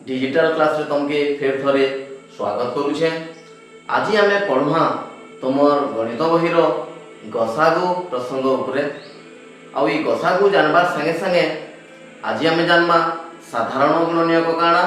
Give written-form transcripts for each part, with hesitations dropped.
Digital class रे तुमके फेर थरे स्वागत करुछे। आज आम पढ़मा तुमर गणित बही गसागु प्रसंग उपरे। आउ ई गसागु जानबार संगे संगे आज आम जानमा साधारण गुणनीयक काना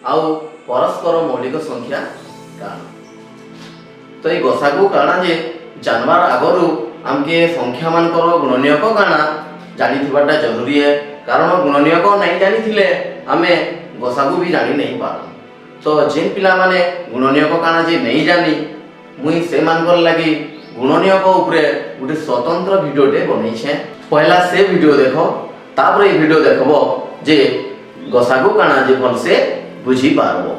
आउ परस्पर मौलिक संख्या काना। तो ई गसागु काना जे जानबार आगरु आमके संख्या मानकर गुणनीयक काना जानी थिबाटा जरूरी है, कारण गुणनीयक नहीं जानी थिले आमे गसागु भी जानी नहीं पार। तो जिन पिला माने गुणनीयक काना जे नहीं जानी मुई से मानकर लगी गुणनीयक उपरे गोटे स्वतंत्र भिडियोटे बनै छे। पहला से वीडियो देखो, तापर ये वीडियो देखबो जे गसागु काना जे भल से बुझी पारबो।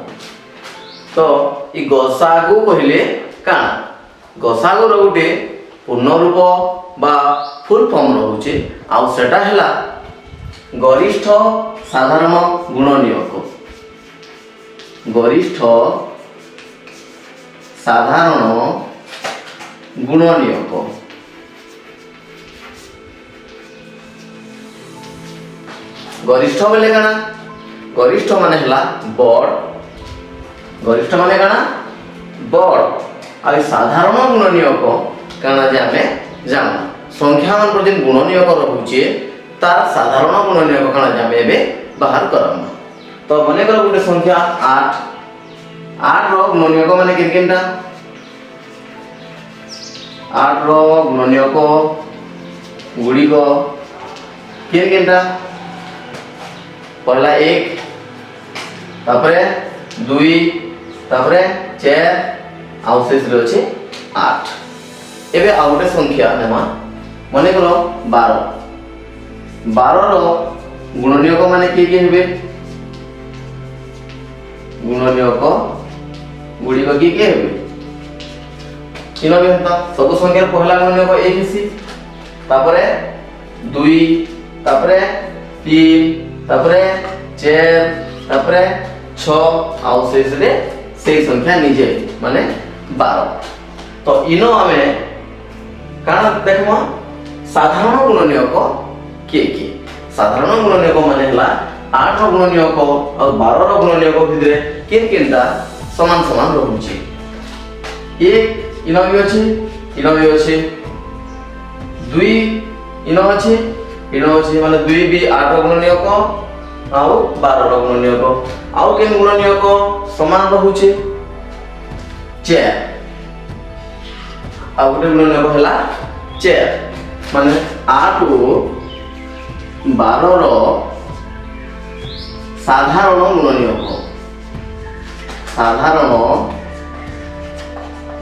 तो ई गसागु कहले काना, गसागु रो गोटे पूर्ण रूप बा फुल फॉर्म रहउचे आउ सेटा हैला गरिष्ठ साधारण गुणनीयक। गरिष्ठ साधारण गुणनीयक गरिष्ठ बोले काना, गरिष्ठ माने हला बड़, गरिष्ठ माने काना बड़। आ साधारण गुणनीयक काना जे आमे जाना संख्या मान पर दिन गुणनीयक रहउचे तार साधारण गुणनीयक काना जे आमे एबे बाहर करम। तो मने कर गोटे संख्या 8, 8 रो गुणनीयक माने केनकेनटा, 8 रो गुणनीयक गुड़िक केनकेनटा पहला 1 तापरे 2 तापरे 4 आउ शेष रे अछि 8। एबे आ गोटे संख्या नेमा मने करो 12, 12 रो गुणनीयक माने के हेबे, गुणनीयक गुड़िक के हेबे तीन बेहता सब संख्या पहला गुणनीयक 1 हेसी, तापरे 2 तापरे 3 तापरे 4 तापरे 6 आउ शेष रे सेही संख्या निजे माने 12। तो इनो आमे काना देखमा साधारण गुणनीयक के साधारण गुणनीयक माने हला 8 रो गुणनीयक और 12 रो गुणनीयक भितरे केनकेनटा समान समान रहउची। 1 इनो भी अछि, इनो भी अछि, 2 इनो अछि, इनो अछि माने 2 भी 8 रो गुणनीयक आउ 12 रो गुणनीयक। आउ केन गुणनीयक समान रहउची 4, आ गोटे गुणनीयक हला 4 माने 8 रो 12 रो साधारण गुणनीयक, साधारण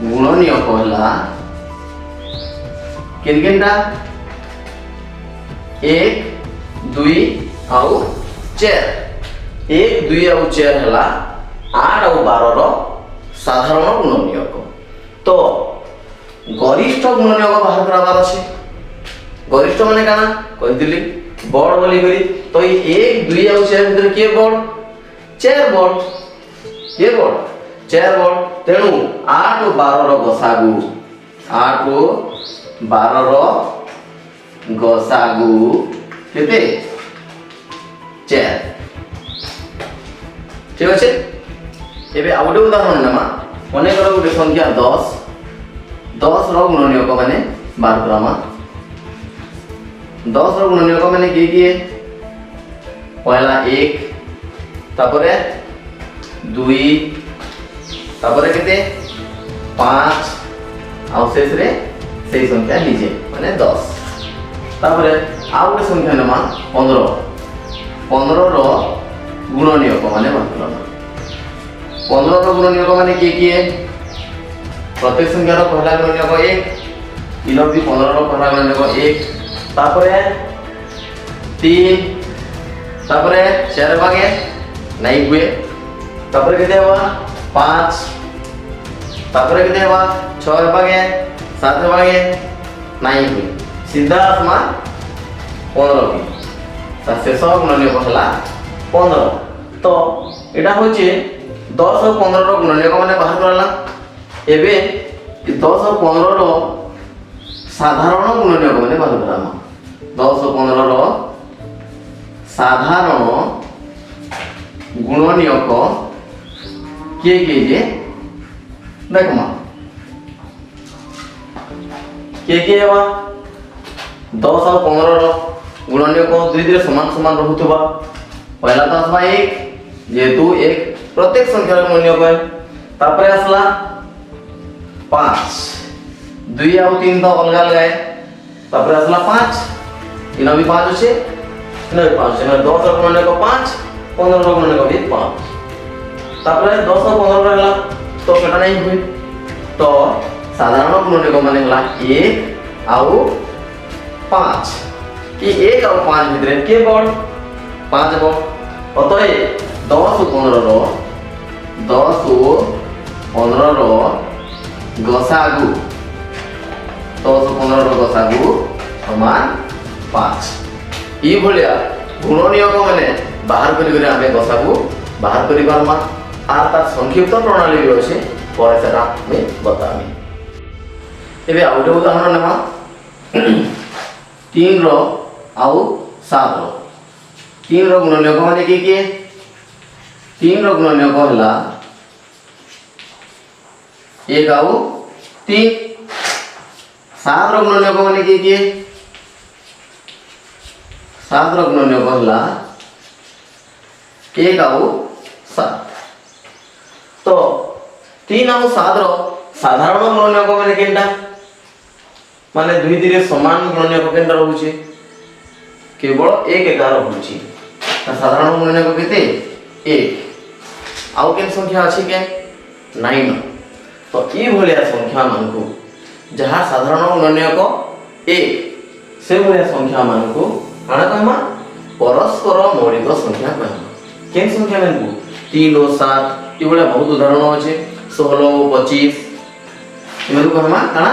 गुणनीयक हला केनकेनटा 1 2 आउ 4। 1 2 आउ 4 हला 8 आउ 12 रो साधारण गुणनीयक। तो गरिष्ठ गुणनीयक बाहर कराबार अछि। गरिष्ठ माने काना कहि दिली बड़ बोली करी। तो ये 1 2 आउ 4 भीतर के बड़ 4 बड़, के बड़ 4 बड़। तेणु 8 और 12 रो गसागु, 8 और 12 रो गसागु केते 4। ठीक अछि। एबे आ गोटे उदाहरण नेमा मने करो गोटे संख्या 10, 10 रो गुणनीयक माने बाहर करामा। 10 रो गुणनीयक माने के पहला 1 तापरे 2 तापरे केते 5 आउ शेष रे सेही संख्या निजे माने 10। तापरे आ गोटे संख्या नेमा 15, 15 रो गुणनीयक माने बाहर 15 रो गुणनीयक माने के प्रत्येक संख्या रो पहला गुणनीयक 1, इनो भी 15 रो पहला गुणनीयक 1 तापरे 3 तापरे 4 भागे नहीं हुए, तापरे केते हवा 5 तापरे केते हवा 6 भागे 7 भागे नहीं हुए, सीधा आत्मा 15 की शेष गुणनीयक हला 15। तो एटा होचे 10 और 15 रो गुणनीयक माने बाहर करला। एबे 10 और 15 रो साधारण गुणनीयक माने बाहर करामा। 10 और 15 रो साधारण गुणनीयक किए जे देख मा किए हवा 10 और 15 गुणनीयक दुई दुई समान समान रहुथबा पहला तो आसबा 1 जेहेतु एक प्रत्येक संख्या गुणनीयक है तापर आसला 5 2 और 3 तो अलग अलग है तापर आसला 5 इना भी 5 আছে इना भी 5 है 10 और गुणनीयक 5 15 रो गुणनीयक भी 5 तापर 10 और 15 रहला तो सेटा नहीं हुई तो साधारण गुणनीयक माने हला 1 और 5 कि 1 और 5 भितर के बड़ 5 बड़ अतः 10 और 15 रो 10 और 15 रो गसागु 10 और 15 रो गसागु समान 5 ई भलिया गुणनीयक माने बाहर करी आमे गसागु बाहर करी पारमा आर तार संक्षिप्त प्रणाली भी अछि पर सेटा मैं बतामी एबे आउटे उदाहरण नेमा 3 रो आउ 7 रो 3 रो गुणनीयक माने के 3 रो गुणनीयक हला 1 आउ 3 7 रो गुणनीयक माने के 7 रो गुणनीयक हला 1 आउ 7 तो 3 और 7 रो साधारण गुणनीयक माने केनटा माने दुई दिरे समान गुणनीयक केनटा रहउची केवल 1 एका रहउची साधारण गुणनीयक केते 1 आउ केन संख्या अछि के 9 तो ई भलिया संख्या मानकु जहा साधारण गुणनीयक 1 से भलिया संख्या मानकु काना कहमा परस्पर मौलिक संख्या कहमा केन संख्या मानकु 3 और 7 ये बहुत उदाहरण अच्छे 16 और 25 इमेरु कहमा काना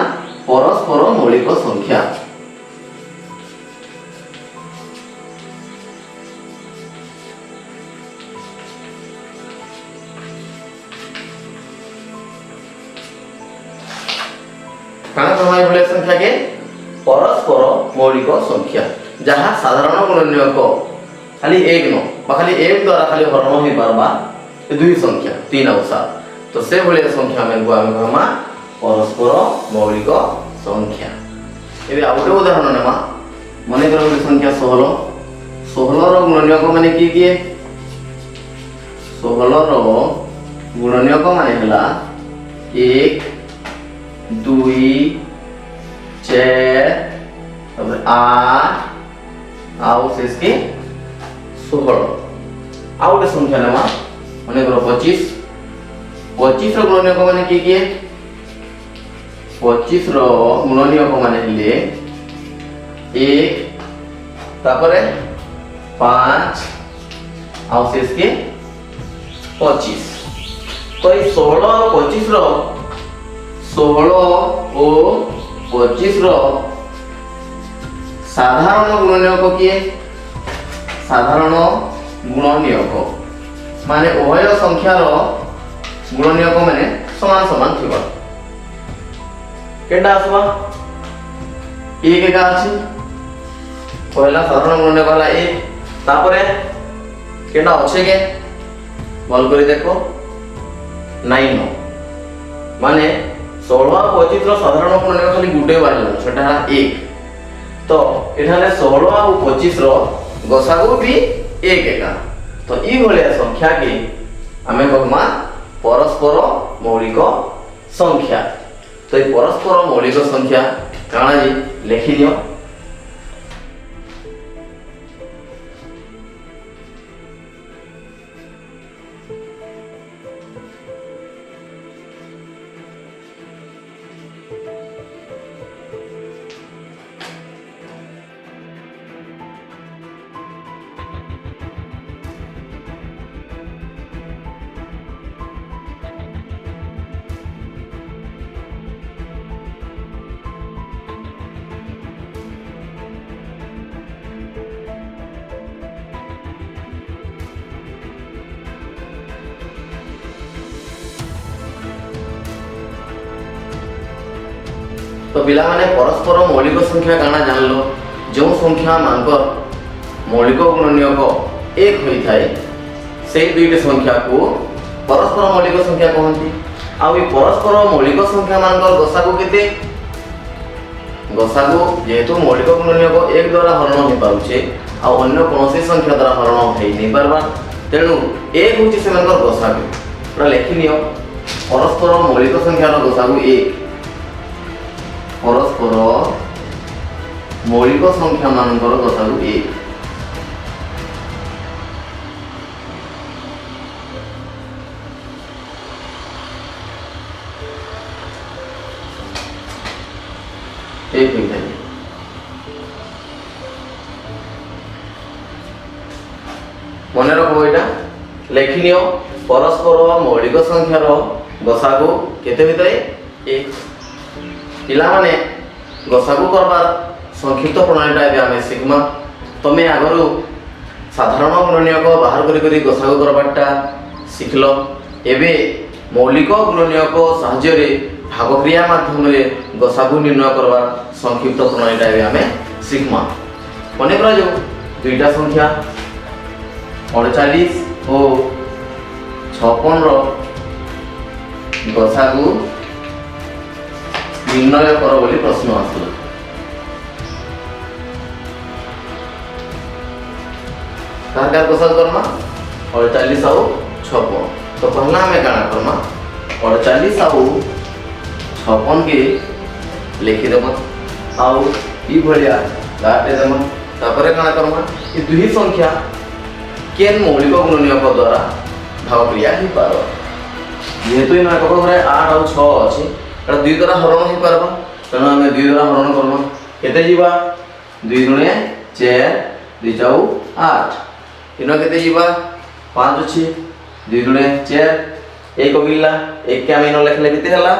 परस्पर मौलिक संख्या काना कहमा ये संख्या के परस्पर मौलिक संख्या जहाँ साधारण गुणनीयक खाली 1 न खाली 1 द्वारा खाली हरण हो पारबा दुई संख्या 3 और 7 तो से भलिया संख्या में आम कहमा परस्पर मौलिक संख्या एबे आ गोटे उदाहरण नेमा मने कर गोटे संख्या 16 16 रो गुणनीयक माने की 16 रो गुणनीयक माने हला 1 2 4 तब 8 आउ शेष के 16 आ गोटे संख्या नेमा मने करो 25 25 रो गुणनीयक माने की 25 रो गुणनीयक माने ले 1 तापरे 5 आ शेष के 25 तो ये 16 और 25 रो 16 और 25 रो साधारण गुणनीयक किए साधारण गुणनीयक माने उभय संख्यार गुणनीयक माने समान समान थिबा केडा आसबा 1 एका अछि पहला साधारण गुणनीयक वाला 1 तापरे केडा अछि के बल करी देखो 9 माने 16 और 25 रो साधारण गुणनीयक खाली गुटे बारला सेटा 1 तो एठाने 16 और 25 रो गसागु भी 1 एका तो ई भलिया संख्या के आमे कहमा परस्पर मौलिक संख्या तो ये परस्पर मौलिक संख्या काना जी लिखि दियो तो पिला माने परस्पर मौलिक संख्या काना जानलो जो संख्या मानकर मौलिक गुणनीयक 1 होई थाए से दुईटी संख्या को परस्पर मौलिक संख्या कहती। आउ परस्पर मौलिक संख्या मानकर गसागु केते गसागु जेहेतु मौलिक गुणनीय को एक द्वारा हरण हो पारुछे आ अन्य कोनोसी संख्या द्वारा हरण होई नै परबा तेणु एक होची सेमानकर गसागु पूरा लेखि नियो परस्पर मौलिक संख्या रो गसागु एक परस्पर मौलिक संख्या मानकर गसागु एक एक मिनट मन रखो एटा लेखि नियो परस्पर मौलिक संख्यार गसागु केते भितरे एक पिला माने गसागु करबार संक्षिप्त प्रणालीटा एबे आमे सिग्मा तमे आगरु साधारण गुणनीय को बाहर करी करी गसागु करबाटा सिखलो एबे मौलिक गुणनीय को सहाय्य रे भागक्रिया माध्यम रे गसागु निर्णय करबार संक्षिप्त प्रणालीटा एबे आमे सिग्मा मने करा जो दुईटा संख्या 48 और 56 रो गसागु निर्णय कर बोली प्रश्न आसला कार गसागु करमा 48 और 56 तो पहला हमें काना करमा 48 और 56 के लिखि देबो आउ ई भलिया गाटे देबो तापरे काना करमा ई दुही संख्या केन मौलिक गुणनीय द्वारा भागक्रिया ही पारो जेहेतु इन एक घरे 8 और 6 अछि एटा दुई द्वारा हरण ही पारबा तेणु हमें दुई द्वारा हरण करमा केते जीवा 2 गुणे 4 2 जाऊ 8 इनो केते जीवा 5 अछि 2 गुणे 4 एक गिल्ला एक के हम इनो लिखले केते हला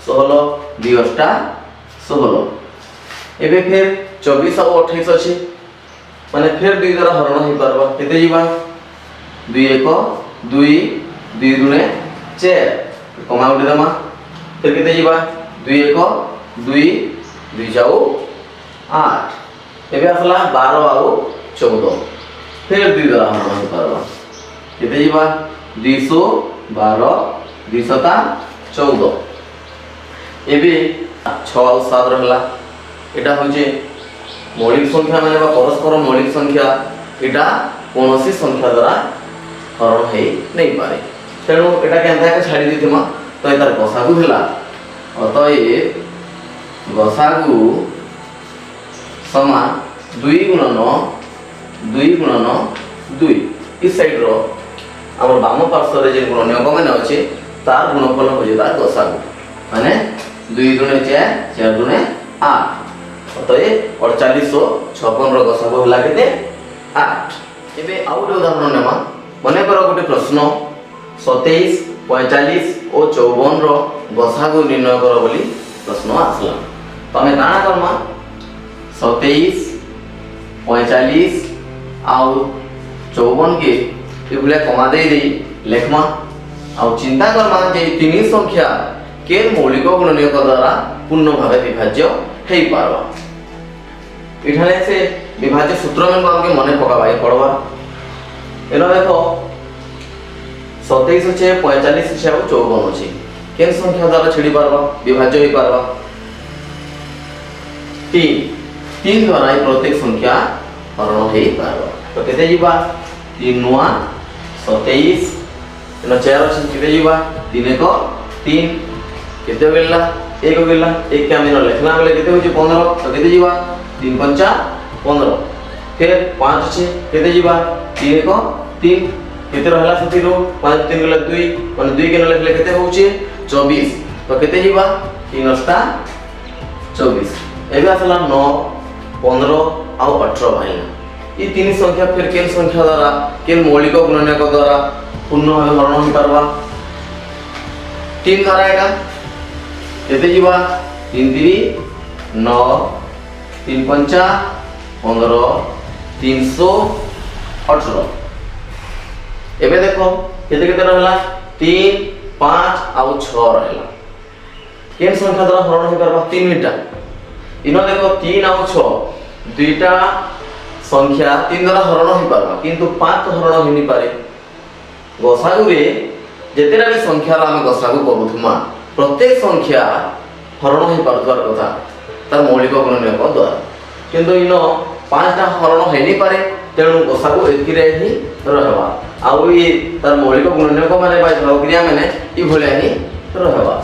16 2 अष्टा 16 एबे फिर 24 और 28 अछि माने फिर 2 द्वारा हरण ही पारबा केते जीवा 2 1 2 2 गुणे 4 कमा उडे दमा फिर केते जीवा 2 1 2 2 जाऊ 8 एबे असला 12 आउ 14 फिर 2 द्वारा हरण ही पारबा केते जीवा 212 2 14 एबे 6 और 7 रहला एटा होजे मौलिक संख्या माने परस्पर मौलिक संख्या एटा कोनोसी संख्या द्वारा हरण हे नहीं पारे तेणु एटा केनता के छाडी दिथिमा तो एतार गसागु हला अतएव गसागु समान 2 गुणन 2 इस साइड रो हमर बाम पार्श्व रे जे गुणनीय माने अछि तार गुणफल हो जेता गसागु माने 2 गुणे 4 4 गुणे 8 अतएव 48 56 रो गसागु हला केते 8 एबे आउ गोटे उदाहरण नेमा मने करो गोटे प्रश्न 27 45 और 54 रो गसागु निर्णय करो बोली प्रश्न आसला तमे काना करमा 27 45 आउ 54 के इबले कमा दे लेखमा आउ चिंता करना जे तीन संख्या के मौलिक गुणनीय द्वारा पूर्ण भावे विभाज्य हेई पारबा इठाने से विभाज्य सूत्र में हमके मने पकाबाई पड़वा एनो देखो 27 छे 45 छे और 54 छे केन संख्या द्वारा छिड़ी पारबा विभाज्य हेई पारबा 3 द्वारा ही प्रत्येक संख्या हरण हेई पारबा तो केते जीवा 3 नुआ 27 एनो 4 अछि केते जीवा 3 1 3 केते गेला एक गेला एक के हम इनो लिखला बेले केते होची 15 तो केते जीवा 3 5 15 फिर 5 अछि केते जीवा 3 1 3 केते रहला सती रो 5 3 गेला 2 माने 2 के न लिखले केते होची 24 तो केते जीवा 3 अष्टा 24 एबे असला 9 15 और 18 भाइला ये तीन संख्या फिर केन संख्या द्वारा केन मौलिक गुणनीय द्वारा पूर्ण भावे हरण हो पारबा 3 द्वारा एटा केते जीवा 3 3 9 3 5 15 318 एबे देखो केते केते रहला 3 5 और 6 रहला केन संख्या द्वारा हरण हो पारबा 3 मीटा इनो देखो 3 और 6 दुईटा संख्या 3 द्वारा हरण हो पारबा किंतु 5 तो हरण हो नहीं पारे गसागुरे जेतेटा भी संख्यार आम गसागु करुथुमा प्रत्येक संख्या हरण हो पार कथा तार मौलिक गुणनक द्वारा किंतु इन 5टा हरण हो नहीं पारे तेणु गसागु एतिरे ही रहबा आउ ये तार मौलिक गुणनक माने बा भागक्रिया माने ई भलिया ही रहबा।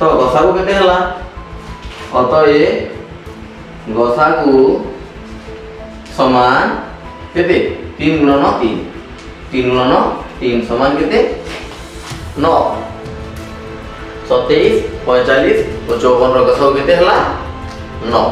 तो गसागु केते हला अतए गसागु समान केते 3 गुणन 3 3 गुणन 3 समान केते 9 27 45 और 54 रो गसागु केते हला 9।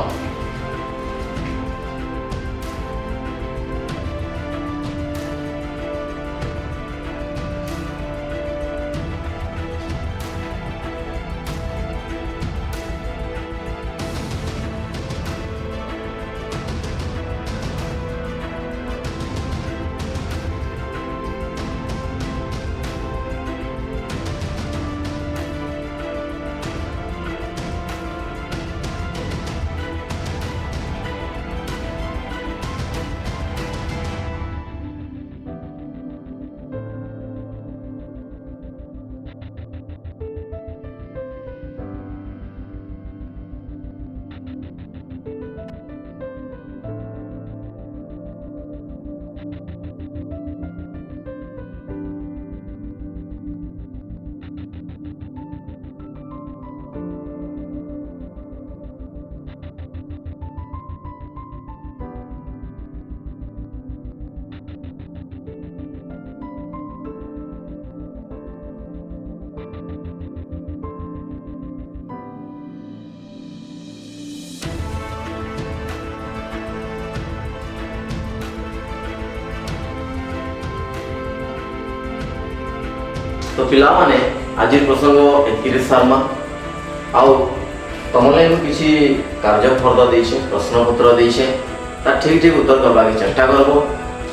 तो पिला माने आज प्रसंग एतिरे सारमा आउ तुम लाइन किसी कार्य फर्द देछे प्रश्न पत्र देछे ता ठीक ठीक उत्तर करबा के चेष्टा करबो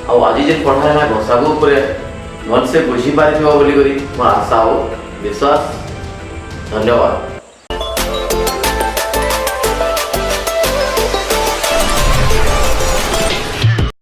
आउ आज जे पढ़ा है गसागु ऊपर मन से बुझी पारिथिबो बोली करी मोर आशा और विश्वास। धन्यवाद।